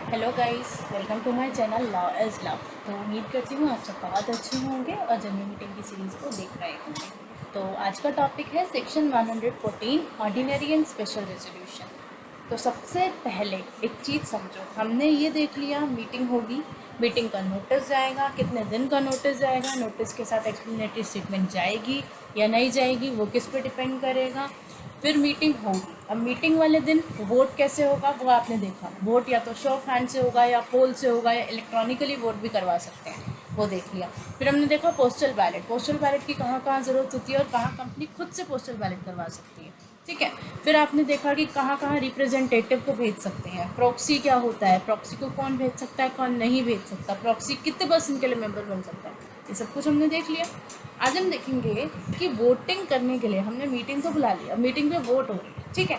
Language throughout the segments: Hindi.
Hello guys, welcome to my channel law is love. तो उम्मीद करती हूँ आप सब बहुत अच्छे होंगे और जनरल मीटिंग की सीरीज़ को देख रहे होंगे। तो आज का टॉपिक है section 114 ordinary and special resolution. तो सबसे पहले एक चीज़ समझो, हमने ये देख लिया मीटिंग होगी, मीटिंग का नोटिस जाएगा, कितने दिन का नोटिस जाएगा, नोटिस के साथ एक्सप्लेनेटरी स्टेटमेंट जाएगी या नहीं जाएगी वो किस पे डिपेंड करेगा। फिर मीटिंग होगी। अब मीटिंग वाले दिन वोट कैसे होगा वो आपने देखा, वोट या तो शो ऑफ हैंड से होगा या पोल से होगा या इलेक्ट्रॉनिकली वोट भी करवा सकते हैं, वो देख लिया। फिर हमने देखा पोस्टल बैलेट की कहाँ कहाँ ज़रूरत होती है और कहाँ कंपनी खुद से पोस्टल बैलेट करवा सकती है, ठीक है। फिर आपने देखा कि कहाँ कहाँ रिप्रेजेंटेटिव को भेज सकते हैं, प्रॉक्सी क्या होता है, प्रॉक्सी को कौन भेज सकता है कौन नहीं भेज सकता, प्रॉक्सी कितने % के लिए मेंबर बन सकता है, ये सब कुछ हमने देख लिया। आज हम देखेंगे कि वोटिंग करने के लिए हमने मीटिंग तो बुला लिया, मीटिंग में वोट हो रही है, ठीक है।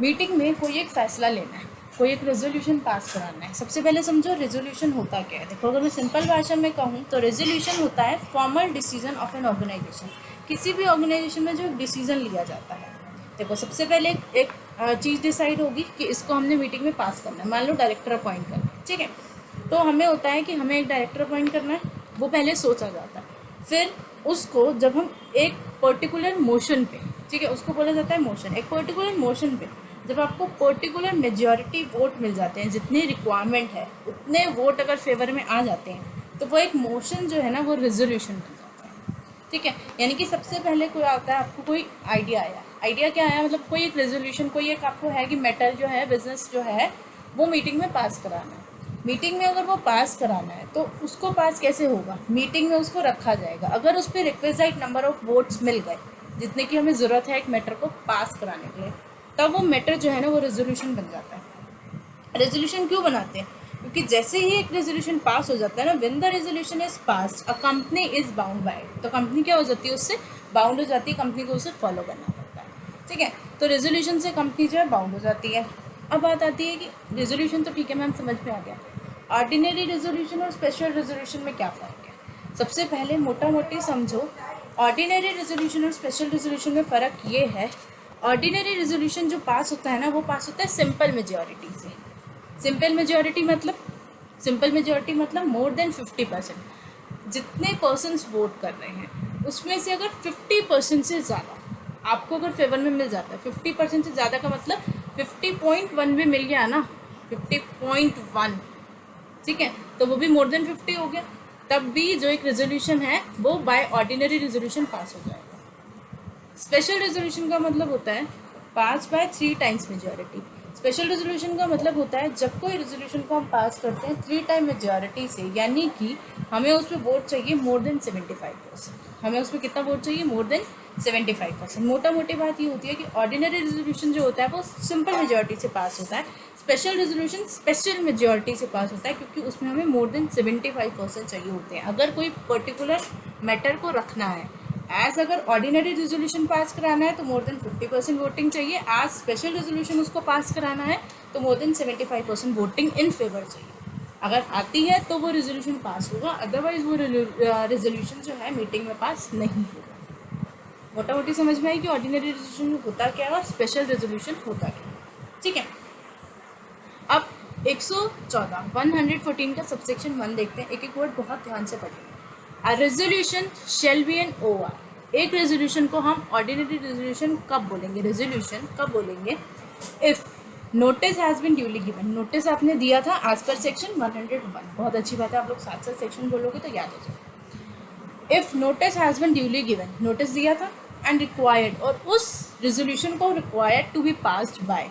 मीटिंग में कोई एक फैसला लेना है, कोई एक रेजोल्यूशन पास कराना है। सबसे पहले समझो रेजोल्यूशन होता क्या है। देखो, अगर मैं सिंपल भाषा में कहूँ तो रेजोल्यूशन होता है formal decision of an organisation. किसी भी ऑर्गेनाइजेशन में जो एक डिसीजन लिया जाता है। देखो, सबसे पहले एक चीज़ डिसाइड होगी कि इसको हमने मीटिंग में पास करना है। मान लो डायरेक्टर अपॉइंट करना है, ठीक है। तो हमें होता है कि हमें एक डायरेक्टर अपॉइंट करना है, वो पहले सोचा जाता है। फिर उसको जब हम एक पर्टिकुलर मोशन पे, ठीक है, उसको बोला जाता है मोशन। एक पर्टिकुलर मोशन पे जब आपको पर्टिकुलर मेजॉरिटी वोट मिल जाते हैं, जितनी रिक्वायरमेंट है उतने वोट अगर फेवर में आ जाते हैं, तो वो एक मोशन जो है ना वो रेजोल्यूशन बन जाता है, ठीक है। यानी कि सबसे पहले कोई आता है, आपको कोई आइडिया क्या आया, मतलब कोई एक रेजोल्यूशन, कोई एक आपको है कि मैटर जो है, बिजनेस जो है वो मीटिंग में पास कराना है। मीटिंग में अगर वो पास कराना है तो उसको पास कैसे होगा, मीटिंग में उसको रखा जाएगा। अगर उस पर रिक्वेजाइट नंबर ऑफ वोट्स मिल गए जितने की हमें ज़रूरत है एक मैटर को पास कराने के लिए, तब वो मैटर जो है ना वो रेजोल्यूशन बन जाता है। रेजोल्यूशन क्यों बनाते हैं, क्योंकि जैसे ही एक रेजोल्यूशन पास हो जाता है ना, when the resolution is passed a company is bound by it, तो कंपनी क्या हो जाती है, उससे बाउंड हो जाती है, कंपनी को उसे फॉलो करना पड़ता है, ठीक है। तो रेजोल्यूशन से कंपनी जो है बाउंड हो जाती है। अब बात आती है कि रेजोल्यूशन तो ठीक है मैम, समझ में आ गया, ऑर्डिनरी रेजोल्यूशन और स्पेशल रेजोल्यूशन में क्या फ़र्क है। सबसे पहले मोटा मोटी समझो, ऑर्डिनरी रेजोल्यूशन और स्पेशल रेजोल्यूशन में फ़र्क ये है, ऑर्डिनरी रेजोल्यूशन जो पास होता है ना वो पास होता है सिंपल मेजॉरिटी से। सिंपल मेजॉरिटी मतलब मोर देन 50%। जितने पर्सन्स वोट कर रहे हैं उसमें से अगर 50% से ज़्यादा आपको अगर फेवर में मिल जाता है, 50% से ज़्यादा का मतलब 50.1 भी मिल गया ना, 50.1, ठीक है, तो वो भी मोर देन 50 हो गया, तब भी जो एक रेजोल्यूशन है वो बाय ऑर्डिनरी रेजोल्यूशन पास हो जाएगा। स्पेशल रेजोल्यूशन का मतलब होता है 5/3 मेजॉरिटी। स्पेशल रेजोल्यूशन का मतलब होता है जब कोई रेजोल्यूशन को हम पास करते हैं 3 टाइम मेजॉरिटी से, यानी कि हमें उसमें वोट चाहिए मोर देन 75%। हमें उसमें कितना वोट चाहिए, मोर देन 75%। मोटा मोटी बात ये होती है कि ऑर्डिनरी रेजोल्यूशन जो होता है वो सिंपल मेजॉरिटी से पास होता है, स्पेशल रेजोल्यूशन स्पेशल मेजॉरिटी से पास होता है, क्योंकि उसमें हमें मोर देन 75% चाहिए होते हैं अगर कोई पर्टिकुलर मैटर को रखना है। एज अगर ऑर्डिनरी रेजोल्यूशन पास कराना है तो मोर देन 50% वोटिंग चाहिए, एज स्पेशल रेजोल्यूशन उसको पास कराना है तो more than 75% voting in favour चाहिए। अगर आती है तो वो रेजोल्यूशन पास होगा, अदरवाइज वो रेजोल्यूशन जो है मीटिंग में पास नहीं होगा। मोटा मोटी समझ में आई कि ऑर्डिनरी रेजोल्यूशन होता क्या है और स्पेशल रेजोल्यूशन होता क्या है, ठीक है। अब 114 का सबसेक्शन 1 देखते हैं, एक एक वर्ड बहुत ध्यान से पढ़ेंगे। A resolution shall be an OR। एक रेजोल्यूशन को हम ऑर्डिनरी रेजोल्यूशन कब बोलेंगे, रेजोल्यूशन कब बोलेंगे, if notice has been duly given. Notice आपने दिया था एज पर सेक्शन 101, बहुत अच्छी बात है, आप लोग साथ साथ सेक्शन बोलोगे तो याद हो जाए। If notice has been duly given, notice दिया था, एंड रिक्वायर्ड, और उस रेजोल्यूशन को required to be passed by,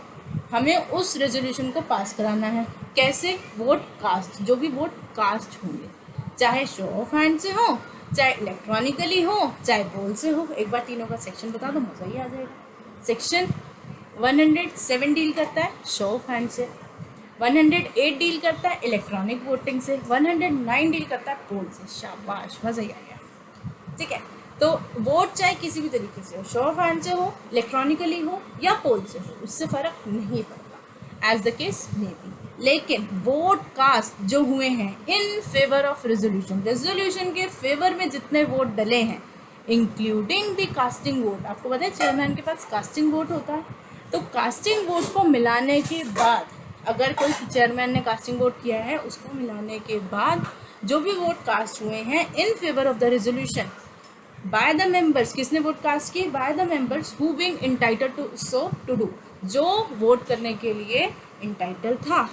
हमें उस रेजोल्यूशन को पास कराना है। कैसे, वोट कास्ट, जो भी वोट कास्ट होंगे, चाहे शो ऑफ हैंड से हो, चाहे इलेक्ट्रॉनिकली हो, चाहे पोल से हो। एक बार तीनों का सेक्शन बता दो, मज़ा ही आ जाएगा। सेक्शन 107 डील करता है शो ऑफ हैंड से, 108 डील करता है इलेक्ट्रॉनिक वोटिंग से, 109 डील करता है पोल से। शाबाश, मज़ा ही आ गया, ठीक है। तो वोट चाहे किसी भी तरीके से हो, शो ऑफ हैंड से हो, इलेक्ट्रॉनिकली हो या पोल से हो, उससे फ़र्क नहीं पड़ता, as the case may be. लेकिन वोट कास्ट जो हुए हैं in favour of resolution, resolution के फेवर में जितने वोट डले हैं, इंक्लूडिंग द कास्टिंग वोट, आपको पता है चेयरमैन के पास कास्टिंग वोट होता है, तो कास्टिंग वोट को मिलाने के बाद अगर कोई चेयरमैन ने कास्टिंग वोट किया है उसको मिलाने के बाद जो भी वोट कास्ट हुए हैं in favour of the resolution by the members, किसने वोट कास्ट की? By the members who being entitled to so to do, जो वोट करने के लिए इंटाइटल था,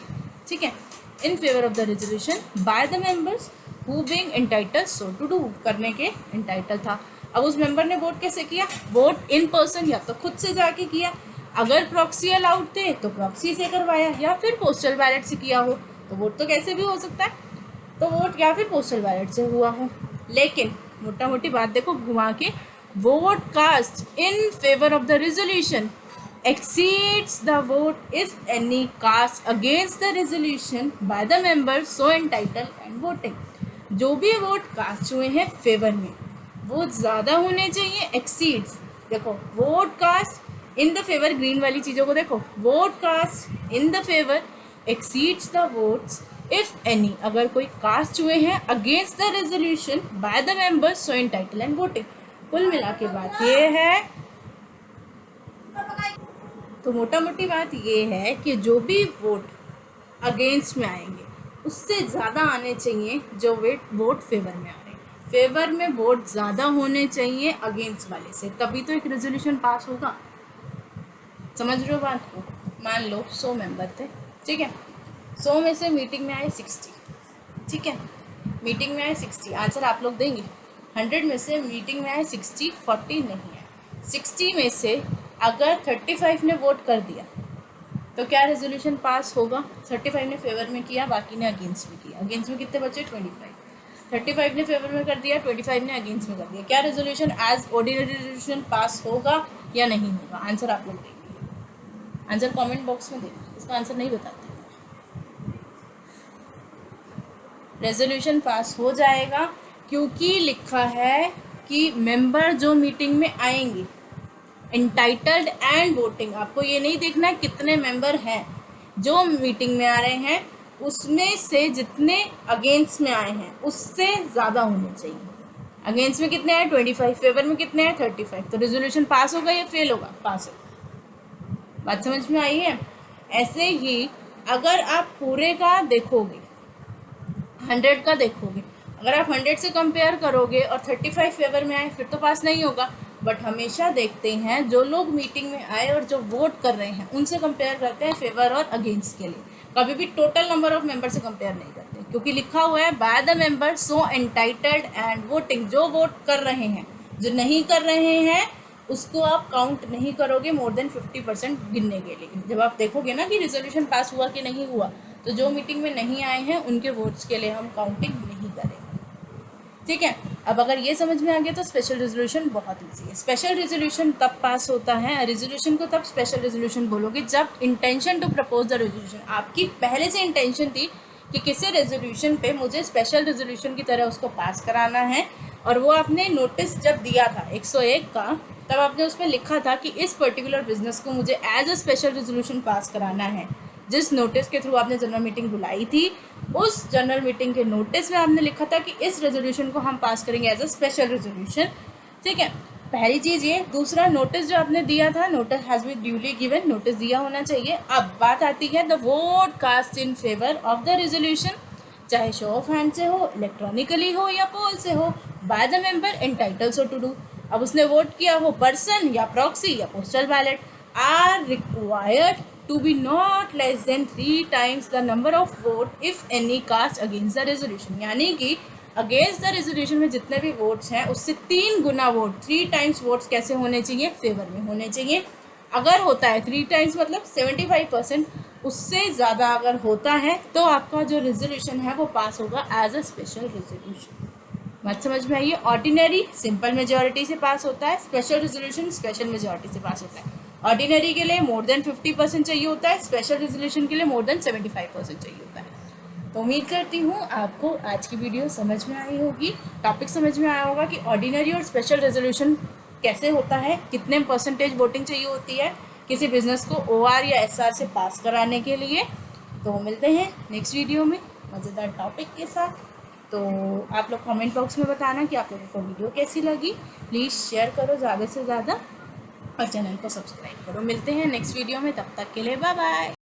ठीक है, in favour of the resolution by the members who being entitled so to do, करने के इंटाइटल था। अब उस मेंबर ने वोट कैसे किया? वोट इन पर्सन या तो खुद से जाके किया, अगर प्रॉक्सी अलाउड थे तो प्रॉक्सी से करवाया, या फिर पोस्टल बैलेट से किया हो, तो वोट तो कैसे भी हो सकता है, तो वोट या फिर पोस्टल बैलेट से हुआ हो। लेकिन मोटा मोटी बात देखो घुमा के, vote cast in favour of the resolution exceeds the vote if any cast against the resolution by the members so entitled and voting, जो भी वोट कास्ट हुए हैं फेवर में वो ज़्यादा होने चाहिए, एक्सीड्स, देखो vote cast in the favour, green वाली चीज़ों को देखो, vote cast in the favour exceeds the votes if any, अगर कोई कास्ट हुए हैं against the resolution by the members so entitle and voting. कुल मिला के बात ये है, तो मोटा मोटी बात ये है कि जो भी वोट अगेंस्ट में आएंगे उससे ज़्यादा आने चाहिए जो वोट फेवर में आ रहे हैं, फेवर में वोट ज़्यादा होने चाहिए अगेंस्ट वाले से, तभी तो एक रेजोल्यूशन पास होगा। समझ रहे हो बात को? मान लो 100 मेंबर थे, ठीक है, 100 में से मीटिंग में आए 60, ठीक है, मीटिंग में आए 60, आंसर आप लोग देंगे। 100 में से मीटिंग में आए 60, 40 नहीं है, 60 में से अगर 35 ने वोट कर दिया तो क्या रेजोल्यूशन पास होगा? 35 ने फेवर में किया, बाकी ने अगेंस्ट में किया, अगेंस्ट में कितने बचे? 25, 35 ने फेवर में कर दिया, 25 ने अगेंस्ट में कर दिया, क्या resolution as ordinary resolution pass होगा या नहीं होगा? आंसर आप लोग देंगे, आंसर कमेंट बॉक्स में देना, इसका आंसर नहीं बताते। रेजोल्यूशन पास हो जाएगा क्योंकि लिखा है कि मेंबर जो मीटिंग में आएंगे इंटाइटल्ड एंड वोटिंग, आपको ये नहीं देखना है कितने मेंबर हैं जो मीटिंग में आ रहे हैं, उसमें से जितने अगेंस्ट में आए हैं उससे ज़्यादा होने चाहिए। अगेंस्ट में कितने आए? 25, फेवर में कितने आए? 35, तो रेजोल्यूशन पास होगा या फेल होगा? पास होगा। बात समझ में आई है? ऐसे ही अगर आप पूरे का देखोगे, 100 का देखोगे, अगर आप 100 से कंपेयर करोगे और 35 फेवर में आए फिर तो पास नहीं होगा, बट हमेशा देखते हैं जो लोग मीटिंग में आए और जो वोट कर रहे हैं उनसे कंपेयर करते हैं फेवर और अगेंस्ट के लिए, कभी भी टोटल नंबर ऑफ मेंबर से कंपेयर नहीं करते, क्योंकि लिखा हुआ है bye the member so entitled and voting, जो वोट कर रहे हैं, जो नहीं कर रहे हैं उसको आप काउंट नहीं करोगे मोर देन 50% गिनने के लिए। जब आप देखोगे ना कि रिजोल्यूशन पास हुआ कि नहीं हुआ, तो जो मीटिंग में नहीं आए हैं उनके वोट्स के लिए हम काउंटिंग नहीं करेंगे, ठीक है। अब अगर ये समझ में आ गया तो स्पेशल रेजोल्यूशन बहुत ईजी है। स्पेशल रेजोल्यूशन तब पास होता है, रेजोल्यूशन को तब स्पेशल रेजोल्यूशन बोलोगे जब intention to propose the resolution, आपकी पहले से इंटेंशन थी कि किसी रेजोल्यूशन पे मुझे स्पेशल रेजोल्यूशन की तरह उसको पास कराना है, और वो आपने नोटिस जब दिया था 101 का, तब आपने उसमें लिखा था कि इस पर्टिकुलर बिजनेस को मुझे as a special resolution pass कराना है। जिस नोटिस के थ्रू आपने जनरल मीटिंग बुलाई थी, उस जनरल मीटिंग के नोटिस में आपने लिखा था कि इस रेजोल्यूशन को हम पास करेंगे एज अ स्पेशल रेजोल्यूशन, ठीक है। पहली चीज़ ये। दूसरा, नोटिस जो आपने दिया था, notice has been duly given, notice दिया होना चाहिए। अब बात आती है the vote cast in favour of the resolution, चाहे शो ऑफ हैंड से हो, इलेक्ट्रॉनिकली हो या पोल से हो, by the member entitled so to do. अब उसने वोट किया हो पर्सन या प्रॉक्सी या postal ballot, are required to be not less than 3 times the number of vote if any cast against the resolution, यानी कि अगेंस्ट द रेजोल्यूशन में जितने भी वोट्स हैं उससे 3 गुना वोट, 3 टाइम्स वोट्स कैसे होने चाहिए? फेवर में होने चाहिए। अगर होता है 3 टाइम्स मतलब 75%, उससे ज़्यादा अगर होता है तो आपका जो रेजोल्यूशन है वो पास होगा एज अ स्पेशल रेजोल्यूशन। बात समझ में आई है? ऑर्डिनरी सिंपल मेजॉरिटी से पास होता है, स्पेशल रेजोल्यूशन स्पेशल मेजॉरिटी से पास होता है। ऑर्डिनरी के लिए मोर देन 50% चाहिए होता है, स्पेशल रेजोल्यूशन के लिए मोर देन 75% चाहिए होता है। तो उम्मीद करती हूँ आपको आज की वीडियो समझ में आई होगी, टॉपिक समझ में आया होगा कि ऑर्डिनरी और स्पेशल रेजोल्यूशन कैसे होता है, कितने परसेंटेज वोटिंग चाहिए होती है किसी बिजनेस को OR या SR से पास कराने के लिए। तो मिलते हैं नेक्स्ट वीडियो में मज़ेदार टॉपिक के साथ। तो आप लोग कमेंट बॉक्स में बताना कि आप लोगों को वीडियो कैसी लगी। प्लीज़ शेयर करो ज़्यादा से ज़्यादा और चैनल को सब्सक्राइब करो। मिलते हैं नेक्स्ट वीडियो में, तब तक के लिए बाय बाय।